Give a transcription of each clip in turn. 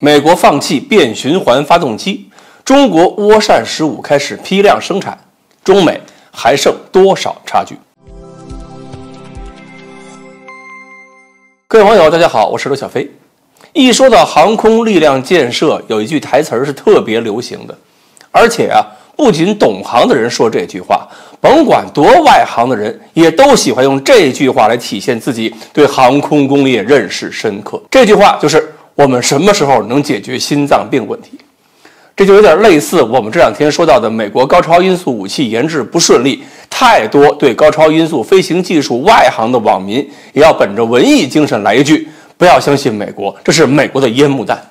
美国放弃变循环发动机，中国涡扇15开始批量生产，中美还剩多少差距？各位网友，大家好，我是刘小飞。一说到航空力量建设，有一句台词是特别流行的，而且不仅懂行的人说这句话，甭管多外行的人也都喜欢用这句话来体现自己对航空工业认识深刻。这句话就是我们什么时候能解决心脏病问题？这就有点类似我们这两天说到的美国高超音速武器研制不顺利，太多对高超音速飞行技术外行的网民也要本着文艺精神来一句：不要相信美国，这是美国的烟幕弹。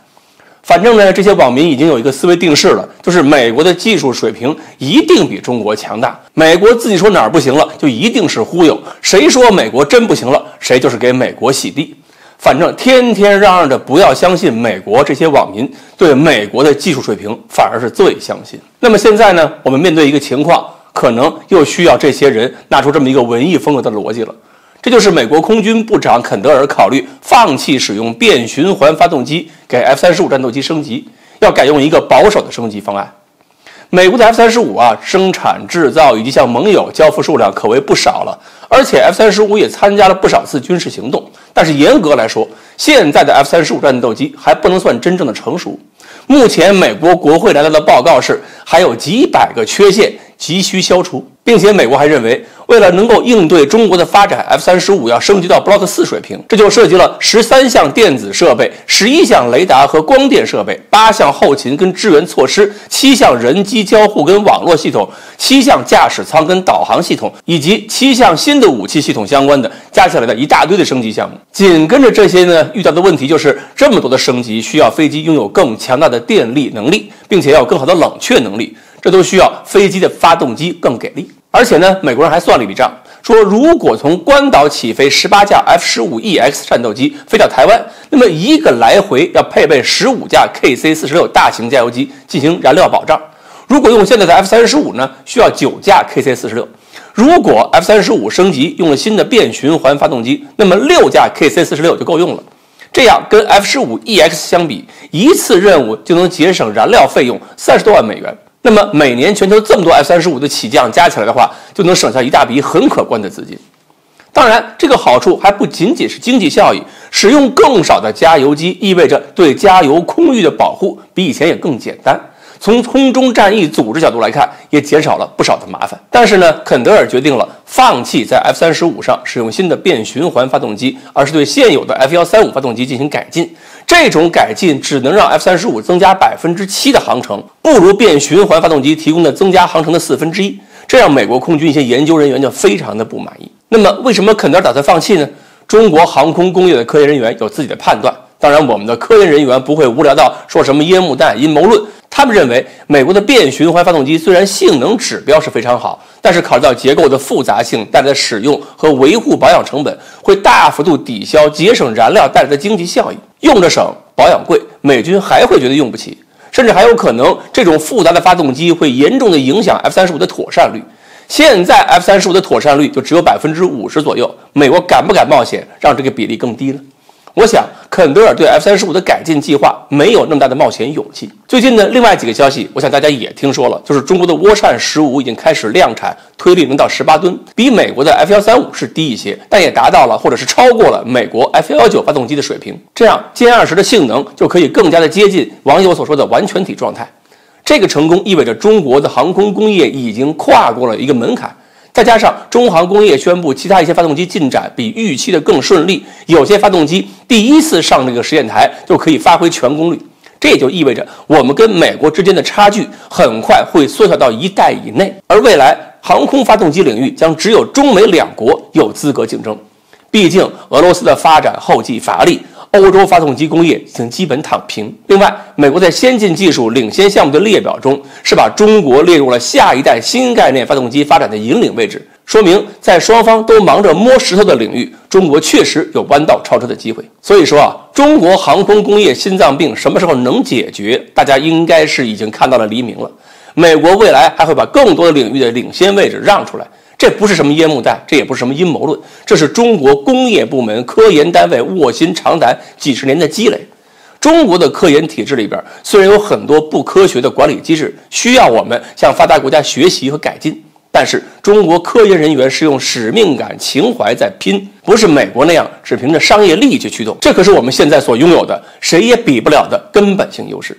反正呢，这些网民已经有一个思维定式了，就是美国的技术水平一定比中国强大，美国自己说哪儿不行了，就一定是忽悠，谁说美国真不行了，谁就是给美国洗地。反正天天嚷嚷着不要相信美国，这些网民对美国的技术水平反而是最相信。那么现在呢，我们面对一个情况，可能又需要这些人拿出这么一个文艺风格的逻辑了。这就是美国空军部长肯德尔考虑放弃使用变循环发动机给 F-35战斗机升级，要改用一个保守的升级方案。美国的 F-35生产制造以及向盟友交付数量可谓不少了，而且 F-35也参加了不少次军事行动。但是严格来说，现在的 F-35战斗机还不能算真正的成熟。目前美国国会拿到的报告是还有几百个缺陷急需消除，并且美国还认为，为了能够应对中国的发展， F-35要升级到 Block 4水平，这就涉及了13项电子设备、11项雷达和光电设备、8项后勤跟支援措施、7项人机交互跟网络系统、7项驾驶舱跟导航系统，以及7项新的武器系统相关的，加起来的一大堆的升级项目。紧跟着这些呢，遇到的问题就是这么多的升级需要飞机拥有更强大的电力能力，并且要有更好的冷却能力，这都需要飞机的发动机更给力。而且呢，美国人还算了一笔账，说如果从关岛起飞18架 F-15EX 战斗机飞到台湾，那么一个来回要配备15架 KC-46 大型加油机进行燃料保障。如果用现在的 F-35呢，需要9架 KC-46。如果 F-35升级用了新的变循环发动机，那么6架 KC-46 就够用了。这样跟 F-15EX 相比，一次任务就能节省燃料费用30多万美元。那么每年全球这么多 F-35的起降加起来的话，就能省下一大笔很可观的资金。当然，这个好处还不仅仅是经济效益，使用更少的加油机意味着对加油空域的保护比以前也更简单。从空中战役组织角度来看，也减少了不少的麻烦。但是呢，肯德尔决定了放弃在 F-35上使用新的变循环发动机，而是对现有的 F-135发动机进行改进。这种改进只能让 F-35增加7%的航程，不如变循环发动机提供的增加航程的1/4，这让美国空军一些研究人员就非常的不满意。那么为什么肯德尔打算放弃呢？中国航空工业的科研人员有自己的判断，当然我们的科研人员不会无聊到说什么烟幕弹、阴谋论。他们认为，美国的变循环发动机虽然性能指标是非常好，但是考虑到结构的复杂性带来的使用和维护保养成本，会大幅度抵消节省燃料带来的经济效益。用着省，保养贵，美军还会觉得用不起，甚至还有可能这种复杂的发动机会严重的影响 F-35的妥善率。现在 F-35的妥善率就只有50%左右，美国敢不敢冒险让这个比例更低呢？我想肯德尔对 F-35的改进计划没有那么大的冒险勇气。最近的另外几个消息，我想大家也听说了，就是中国的涡扇15已经开始量产，推力能到18吨，比美国的 F-135是低一些，但也达到了或者是超过了美国 F-119歼机的水平。这样歼20的性能就可以更加的接近网友所说的完全体状态。这个成功意味着中国的航空工业已经跨过了一个门槛。再加上中航工业宣布其他一些发动机进展比预期的更顺利，有些发动机第一次上这个实验台就可以发挥全功率，这也就意味着我们跟美国之间的差距很快会缩小到1代以内，而未来航空发动机领域将只有中美2国有资格竞争。毕竟俄罗斯的发展后继乏力，欧洲发动机工业已经基本躺平。另外，美国在先进技术领先项目的列表中是把中国列入了下一代新概念发动机发展的引领位置，说明在双方都忙着摸石头的领域，中国确实有弯道超车的机会。所以说中国航空工业心脏病什么时候能解决，大家应该是已经看到了黎明了。美国未来还会把更多的领域的领先位置让出来，这不是什么烟幕弹，这也不是什么阴谋论，这是中国工业部门科研单位卧薪尝胆几十年的积累。中国的科研体制里边虽然有很多不科学的管理机制，需要我们向发达国家学习和改进，但是中国科研人员是用使命感、情怀在拼，不是美国那样只凭着商业利益去驱动。这可是我们现在所拥有的谁也比不了的根本性优势。